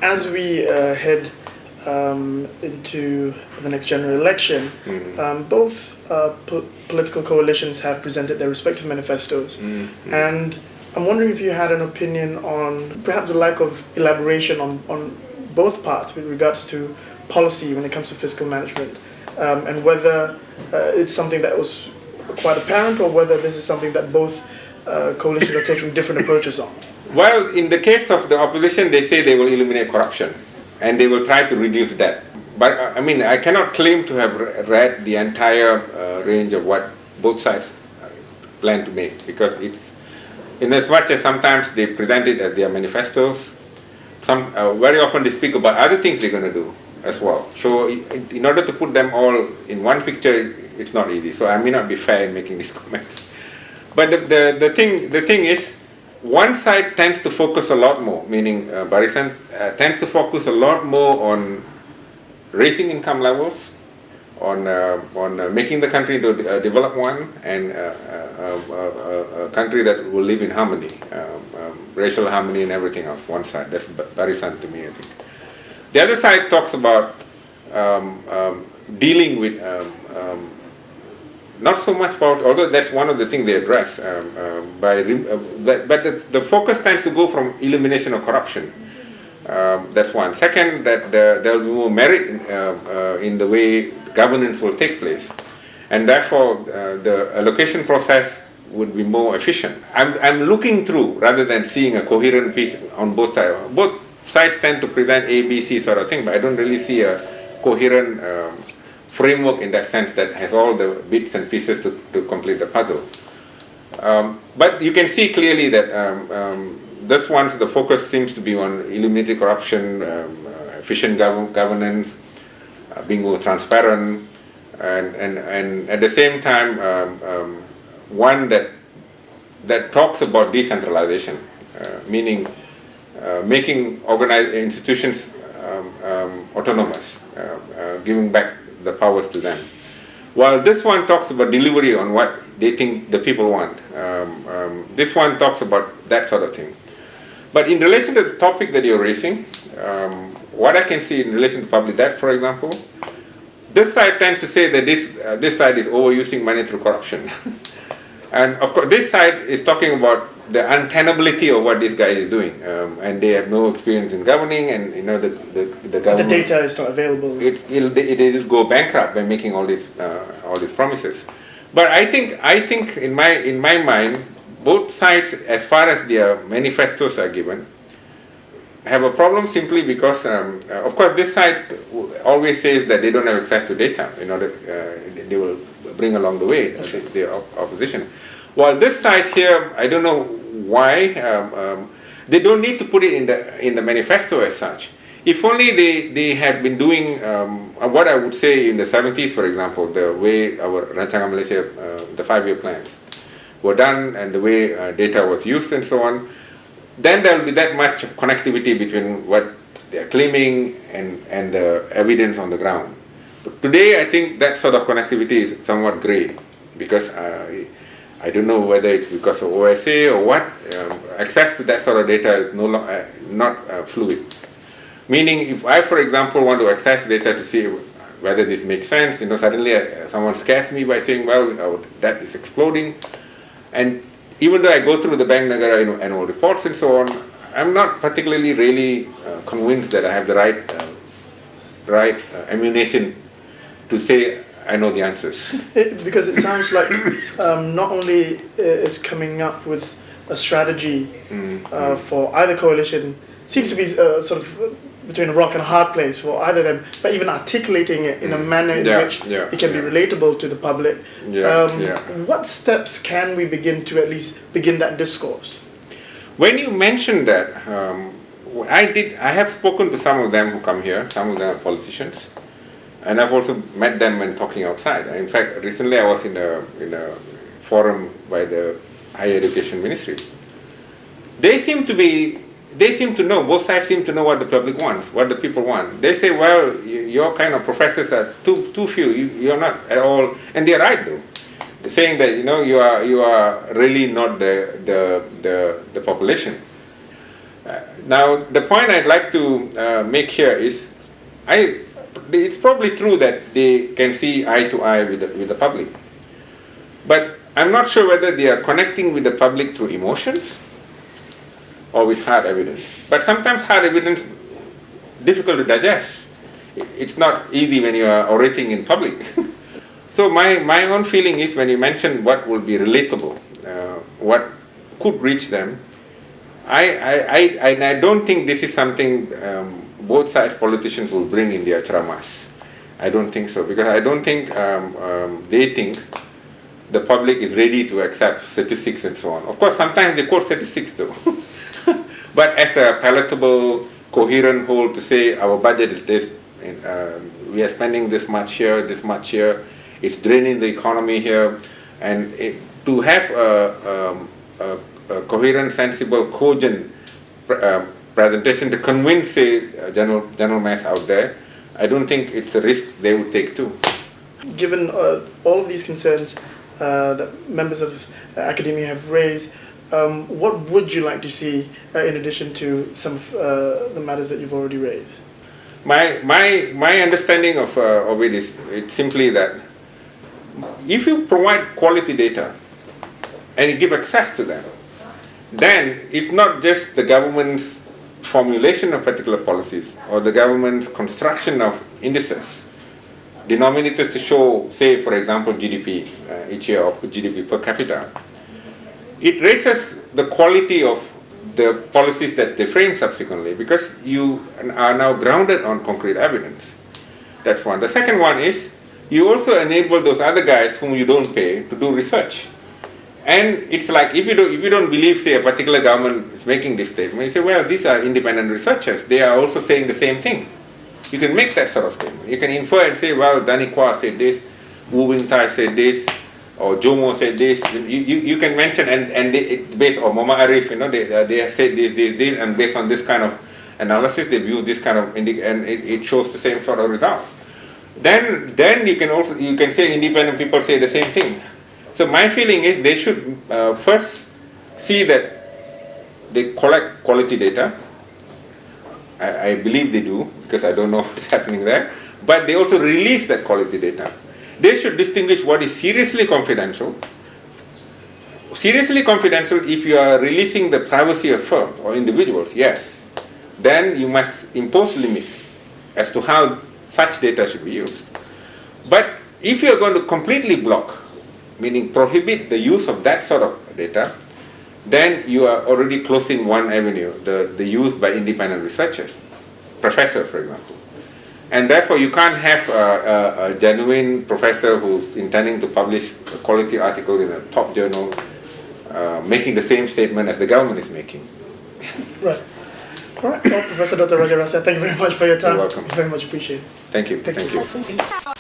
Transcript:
As we head into the next general election, both political coalitions have presented their respective manifestos, and I'm wondering if you had an opinion on perhaps the lack of elaboration on both parts with regards to policy when it comes to fiscal management, and whether it's something that was quite apparent or whether this is something that both coalitions are taking different approaches on. Well, in the case of the opposition, they say they will eliminate corruption and they will try to reduce debt. But I mean, I cannot claim to have read the entire range of what both sides plan to make, because it's, in as much as sometimes they present it as their manifestos, very often they speak about other things they're going to do as well. So in order to put them all in one picture, it's not easy. So I may not be fair in making these comments. But the thing is, one side tends to focus a lot more, meaning Barisan tends to focus a lot more on raising income levels, on making the country a developed one, and a country that will live in harmony, racial harmony and everything else. One side, that's Barisan to me, I think. The other side talks about dealing with not so much about, although that's one of the things they address, but the focus tends to go from elimination of corruption. That's one. Second, that there will be more merit in the way governance will take place, and therefore the allocation process would be more efficient. I'm looking through rather than seeing a coherent piece on both sides. Both sides tend to present A, B, C sort of thing, but I don't really see a coherent framework in that sense that has all the bits and pieces to complete the puzzle. But you can see clearly that this one's the focus seems to be on eliminating corruption, efficient governance, being more transparent, and at the same time one that talks about decentralization, meaning making organized institutions autonomous, giving back the powers to them. While this one talks about delivery on what they think the people want. This one talks about that sort of thing. But in relation to the topic that you're raising, what I can see in relation to public debt, for example, this side tends to say that this side is overusing money through corruption. And of course, this side is talking about the untenability of what this guy is doing, and they have no experience in governing, and you know the government. The data is not available. It'll go bankrupt by making all these promises. But I think in my mind, both sides, as far as their manifestos are given, have a problem simply because, of course, this side always says that they don't have access to data. In order, they will bring along the way the opposition. While this side here, I don't know why they don't need to put it in the manifesto as such. If only they had been doing what I would say in the 70s, for example, the way our Rancangan Malaysia, the 5-year plans were done, and the way data was used and so on, then there will be that much connectivity between what they are claiming and the evidence on the ground. But today, I think that sort of connectivity is somewhat grey, because I don't know whether it's because of OSA or what. Access to that sort of data is not fluid. Meaning, if I, for example, want to access data to see whether this makes sense, you know, suddenly someone scares me by saying, well, our debt is exploding. And even though I go through the Bank Negara annual reports and so on, I'm not particularly really convinced that I have the right ammunition to say I know the answers. Because it sounds like not only is coming up with a strategy for either coalition, seems to be sort of between a rock and a hard place for either of them, but even articulating it in a manner in which it can be relatable to the public. What steps can we begin to at least begin that discourse? When you mentioned that, I have spoken to some of them who come here. Some of them are politicians, and I've also met them when talking outside. In fact, recently I was in a forum by the Higher Education Ministry. They seem to know, both sides seem to know what the public wants, what the people want. They say, well, your kind of professors are too few, you're not at all, and they're right though. saying that you are really not the population. Now the point I'd like to make here is, it's probably true that they can see eye to eye with the public, but I'm not sure whether they are connecting with the public through emotions or with hard evidence. But sometimes hard evidence difficult to digest. It's not easy when you are orating in public. So my own feeling is, when you mention what will be relatable, what could reach them, I don't think this is something both sides politicians will bring in their charamas. I don't think so, because I don't think they think the public is ready to accept statistics and so on. Of course, sometimes they quote statistics though. But as a palatable, coherent whole to say our budget is this, we are spending this much here, it's draining the economy here, and to have a coherent, sensible, cogent presentation to convince, say, general mass out there, I don't think it's a risk they would take too. Given all of these concerns that members of academia have raised, what would you like to see in addition to some of the matters that you've already raised? My understanding of it is, it's simply that if you provide quality data and you give access to them, then it's not just the government's formulation of particular policies or the government's construction of indices, denominators to show, say, for example, GDP each year or GDP per capita. It raises the quality of the policies that they frame subsequently, because you are now grounded on concrete evidence. That's one. The second one is, you also enable those other guys whom you don't pay to do research. And it's like, if you don't believe, say, a particular government is making this statement, you say, well, these are independent researchers. They are also saying the same thing. You can make that sort of statement. You can infer and say, well, Danikwa said this, Wu Wing Tai said this, or Jomo said this. You can mention, and based on Mama Arif, they have said this, and based on this kind of analysis, they've used this kind of, and it shows the same sort of results. Then you can say independent people say the same thing. So my feeling is they should first see that they collect quality data. I believe they do, because I don't know what's happening there. But they also release that quality data. They should distinguish what is seriously confidential. Seriously confidential, if you are releasing the privacy of firms or individuals, yes. Then you must impose limits as to how such data should be used. But if you are going to completely block, meaning prohibit the use of that sort of data, then you are already closing one avenue, the use by independent researchers, professor, for example. And therefore, you can't have a genuine professor who's intending to publish a quality article in a top journal making the same statement as the government is making. Right. All right. Well, Professor Dr. Rajah Rasiah, thank you very much for your time. You're welcome. Very much appreciated. Thank you. Thank you.